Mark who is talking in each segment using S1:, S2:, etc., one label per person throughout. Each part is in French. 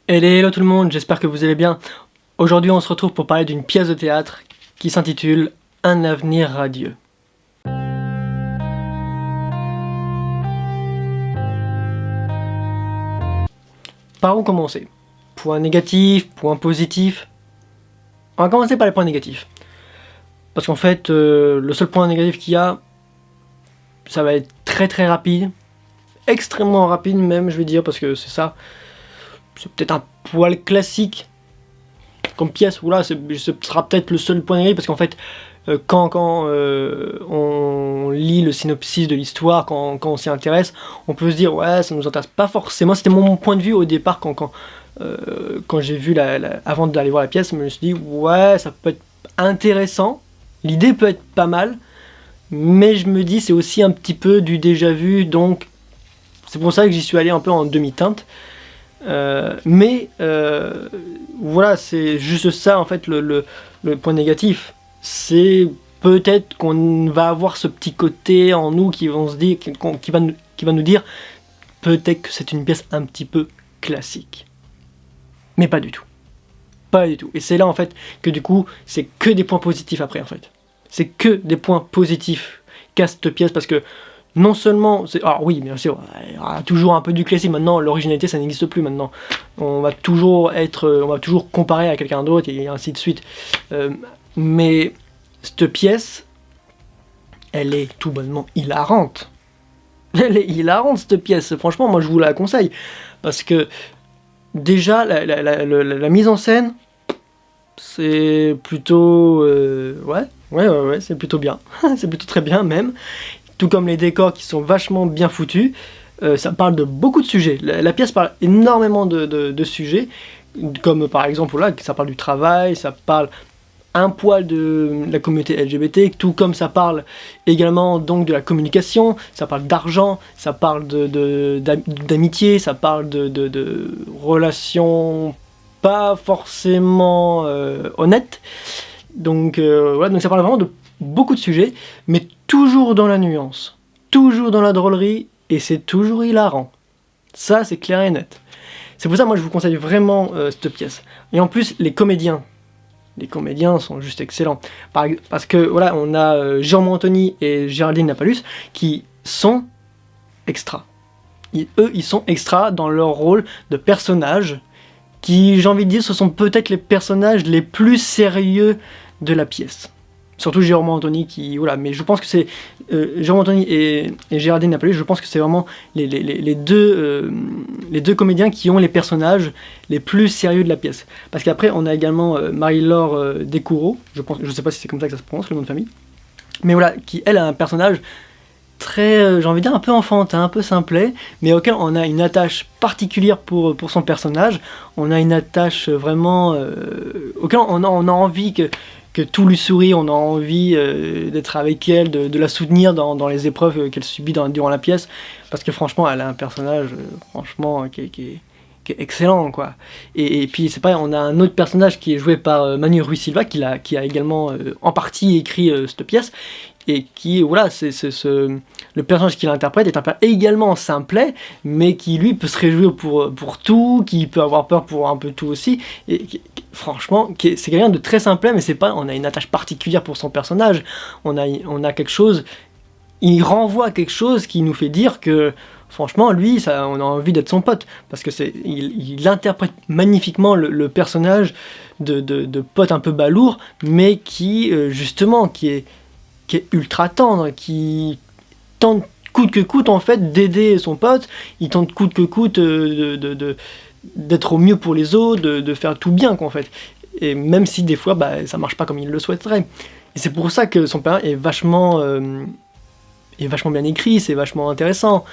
S1: Hello tout le monde, j'espère que vous allez bien. Aujourd'hui on se retrouve pour parler d'une pièce de théâtre qui s'intitule Un avenir radieux. Par où commencer? Point négatif, point positif. On va commencer par les points négatifs. Parce qu'en fait, le seul point négatif qu'il y a, ça va être très rapide. Extrêmement rapide même, je vais dire, parce que c'est ça. C'est peut-être un poil classique comme pièce, voilà, ce sera peut-être le seul point négatif, parce qu'en fait, quand on lit le synopsis de l'histoire, quand on s'y intéresse, on peut se dire, ouais, ça nous intéresse pas forcément. C'était mon point de vue au départ, quand j'ai vu, avant d'aller voir la pièce, je me suis dit, ouais, ça peut être intéressant, l'idée peut être pas mal, mais je me dis, c'est aussi un petit peu du déjà vu, donc c'est pour ça que j'y suis allé un peu en demi-teinte. Voilà, c'est juste ça en fait le point négatif. C'est peut-être qu'on va avoir ce petit côté en nous qui vont se dire, qui va nous dire peut-être que c'est une pièce un petit peu classique. Mais pas du tout. Pas du tout. Et c'est là en fait que du coup c'est que des points positifs après en fait. C'est que des points positifs qu'a cette pièce, parce que non seulement, alors oui, bien sûr, il y aura toujours un peu du classique. Maintenant, l'originalité, ça n'existe plus maintenant. On va toujours comparer à quelqu'un d'autre et ainsi de suite. Mais cette pièce, elle est tout bonnement hilarante. Elle est hilarante cette pièce. Franchement, moi, je vous la conseille parce que déjà la mise en scène, c'est plutôt ouais, c'est plutôt bien. C'est plutôt très bien même. Tout comme les décors qui sont vachement bien foutus. Ça parle de beaucoup de sujets. La pièce parle énormément de sujets, comme par exemple, là, ça parle du travail, ça parle un poil de la communauté LGBT, tout comme ça parle également donc de la communication, ça parle d'argent, ça parle d'amitié, ça parle de relations pas forcément honnêtes. Donc voilà, donc ça parle vraiment de beaucoup de sujets, mais toujours dans la nuance, toujours dans la drôlerie, et c'est toujours hilarant. Ça, c'est clair et net. C'est pour ça, moi, je vous conseille vraiment cette pièce. Et en plus, les comédiens sont juste excellents. Parce que, voilà, on a Jérôme Anthony et Géraldine Napalus qui sont extras. Eux, ils sont extras dans leur rôle de personnages qui, j'ai envie de dire, ce sont peut-être les personnages les plus sérieux de la pièce. Surtout Jérôme Anthony qui, voilà, mais je pense que c'est Jérôme Anthony et Géraldine Napalus, je pense que c'est vraiment les deux comédiens qui ont les personnages les plus sérieux de la pièce. Parce qu'après on a également Marie-Laure Descoureaux, je sais pas si c'est comme ça que ça se prononce le nom de famille, mais voilà, qui elle a un personnage très, j'ai envie de dire un peu enfantin, un peu simplet, mais auquel on a une attache particulière pour son personnage. On a une attache vraiment auquel on a envie que tout lui sourit, on a envie d'être avec elle, de la soutenir dans les épreuves qu'elle subit durant la pièce, parce que franchement, elle a un personnage franchement qui est excellent, quoi. Et puis c'est pareil, on a un autre personnage qui est joué par Manu Rui Silva, qui a également en partie écrit cette pièce, et qui, voilà, le personnage qu'il interprète est un personnage également simplet, mais qui lui peut se réjouir pour tout, qui peut avoir peur pour un peu tout aussi, et franchement, c'est quelqu'un de très simplet, mais c'est pas, on a une attache particulière pour son personnage, on a quelque chose, il renvoie quelque chose qui nous fait dire que franchement, lui, on a envie d'être son pote, parce que il interprète magnifiquement le personnage de pote un peu balourd, mais qui, justement, qui est ultra tendre, qui tente coûte que coûte en fait d'aider son pote, il tente coûte que coûte d'être au mieux pour les autres, de faire tout bien, quoi, en fait. Et même si des fois ça marche pas comme il le souhaiterait. Et c'est pour ça que son père est vachement bien écrit, c'est vachement intéressant.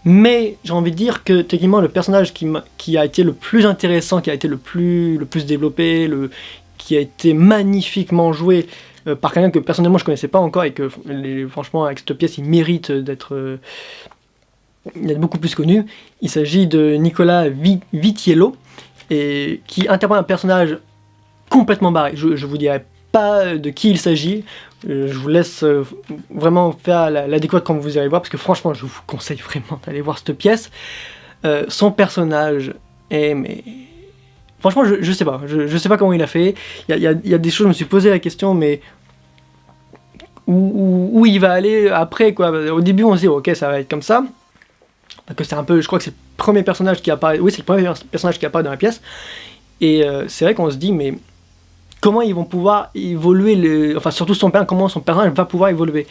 S1: Mais j'ai envie de dire que techniquement le personnage qui a été le plus intéressant, qui a été le plus développé, qui a été magnifiquement joué par quelqu'un que personnellement je connaissais pas encore, et que franchement avec cette pièce il mérite d'être beaucoup plus connu. Il s'agit de Nicolas Vitiello, et qui interprète un personnage complètement barré. Je vous dirai pas de qui il s'agit, je vous laisse vraiment faire la découverte quand vous irez voir, parce que franchement je vous conseille vraiment d'aller voir cette pièce. Son personnage mais franchement, je sais pas. Je sais pas comment il a fait. Il y a des choses, je me suis posé la question, mais où il va aller après, quoi. Au début, on se dit, ok, ça va être comme ça. Parce que c'est un peu, je crois que c'est le premier personnage qui apparaît. Oui, c'est le premier personnage qui apparaît dans la pièce. Et c'est vrai qu'on se dit, mais comment ils vont pouvoir évoluer, enfin surtout comment son personnage va pouvoir évoluer.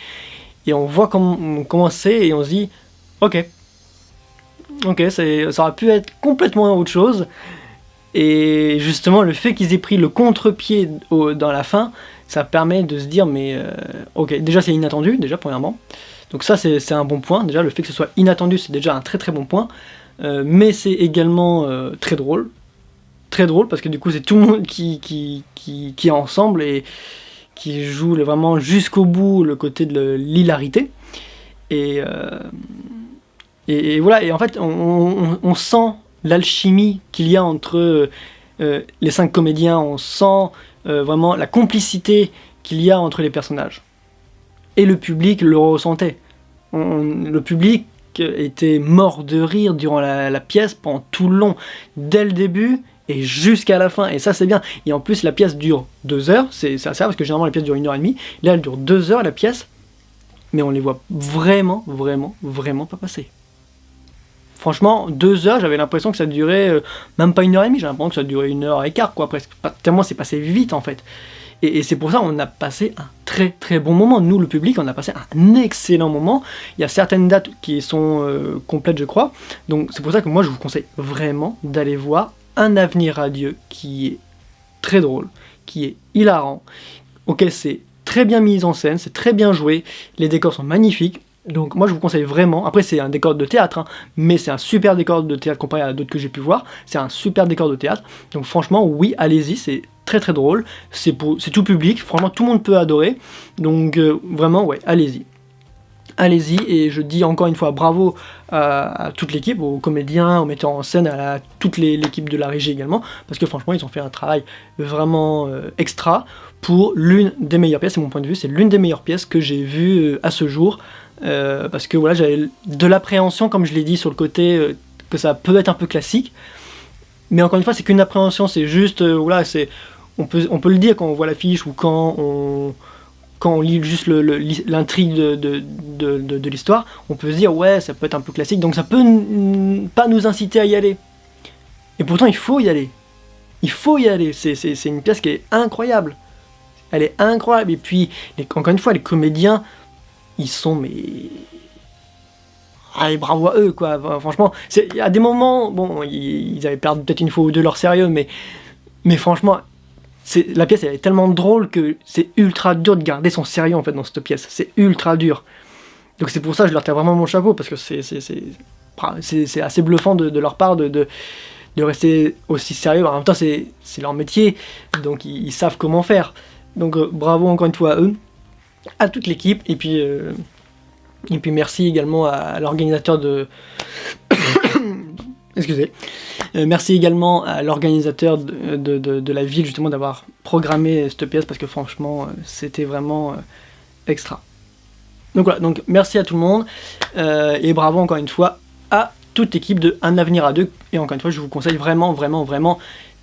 S1: Et on voit comment c'est, et on se dit, ok, ça aurait pu être complètement autre chose. Et justement, le fait qu'ils aient pris le contre-pied dans la fin, ça permet de se dire, mais ok, déjà c'est inattendu, déjà premièrement. Donc ça c'est un bon point, déjà le fait que ce soit inattendu c'est déjà un très très bon point. Mais c'est également très drôle parce que du coup c'est tout le monde qui est ensemble et qui joue vraiment jusqu'au bout le côté de l'hilarité. Et voilà, et en fait on sent l'alchimie qu'il y a entre les 5 comédiens, on sent vraiment la complicité qu'il y a entre les personnages. Et le public le ressentait. Le public était mort de rire durant la pièce pendant tout le long, dès le début et jusqu'à la fin, et ça c'est bien. Et en plus la pièce dure 2 heures, c'est assez rare parce que généralement la pièce dure 1h30, là elle dure 2 heures la pièce, mais on les voit vraiment pas passer. Franchement, 2 heures, j'avais l'impression que ça durait même pas 1h30, j'ai l'impression que ça durait 1h15, quoi, presque. Tellement c'est passé vite en fait. Et c'est pour ça qu'on a passé un très très bon moment. Nous, le public, on a passé un excellent moment. Il y a certaines dates qui sont complètes, je crois. Donc c'est pour ça que moi, je vous conseille vraiment d'aller voir Un avenir radieux qui est très drôle, qui est hilarant, auquel c'est très bien mis en scène, c'est très bien joué, les décors sont magnifiques. Donc moi je vous conseille vraiment, après c'est un décor de théâtre, hein, mais c'est un super décor de théâtre comparé à d'autres que j'ai pu voir, c'est un super décor de théâtre, donc franchement oui, allez-y, c'est très très drôle, c'est tout public, franchement tout le monde peut adorer, donc vraiment ouais, allez-y. Allez-y, et je dis encore une fois bravo à toute l'équipe, aux comédiens, aux metteurs en scène, à toute l'équipe de la régie également, parce que franchement ils ont fait un travail vraiment extra pour l'une des meilleures pièces, c'est mon point de vue, c'est l'une des meilleures pièces que j'ai vues à ce jour. Parce que voilà, j'avais de l'appréhension, comme je l'ai dit, sur le côté que ça peut être un peu classique, mais encore une fois c'est qu'une appréhension, c'est juste voilà, on peut le dire quand on voit l'affiche ou quand on lit juste l'intrigue de l'histoire, on peut se dire ouais ça peut être un peu classique, donc ça peut pas nous inciter à y aller, et pourtant il faut y aller, c'est une pièce qui est incroyable, elle est incroyable, et puis encore une fois les comédiens ils sont, mais... Allez, bravo à eux, quoi. Enfin, franchement, à des moments, bon, ils avaient perdu peut-être une fois ou deux leur sérieux, mais franchement, la pièce, elle est tellement drôle que c'est ultra dur de garder son sérieux, en fait, dans cette pièce. C'est ultra dur. Donc c'est pour ça que je leur tire vraiment mon chapeau, parce que c'est assez bluffant de leur part de rester aussi sérieux. En même temps, c'est leur métier, donc ils savent comment faire. Donc bravo encore une fois à eux, à toute l'équipe, et puis merci également à l'organisateur de... Excusez. Merci également à l'organisateur de la ville, justement, d'avoir programmé cette pièce, parce que franchement, c'était vraiment extra. Donc voilà, donc merci à tout le monde, et bravo encore une fois à toute l'équipe de Un avenir à deux, et encore une fois, je vous conseille vraiment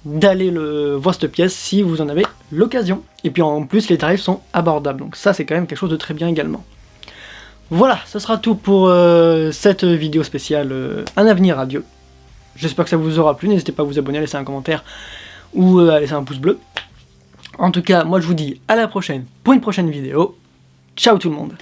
S1: d'aller voir cette pièce si vous en avez l'occasion. Et puis en plus, les tarifs sont abordables, donc ça c'est quand même quelque chose de très bien également. Voilà, ce sera tout pour cette vidéo spéciale Un avenir radieux. J'espère que ça vous aura plu, n'hésitez pas à vous abonner, à laisser un commentaire ou à laisser un pouce bleu. En tout cas, moi je vous dis à la prochaine pour une prochaine vidéo. Ciao tout le monde!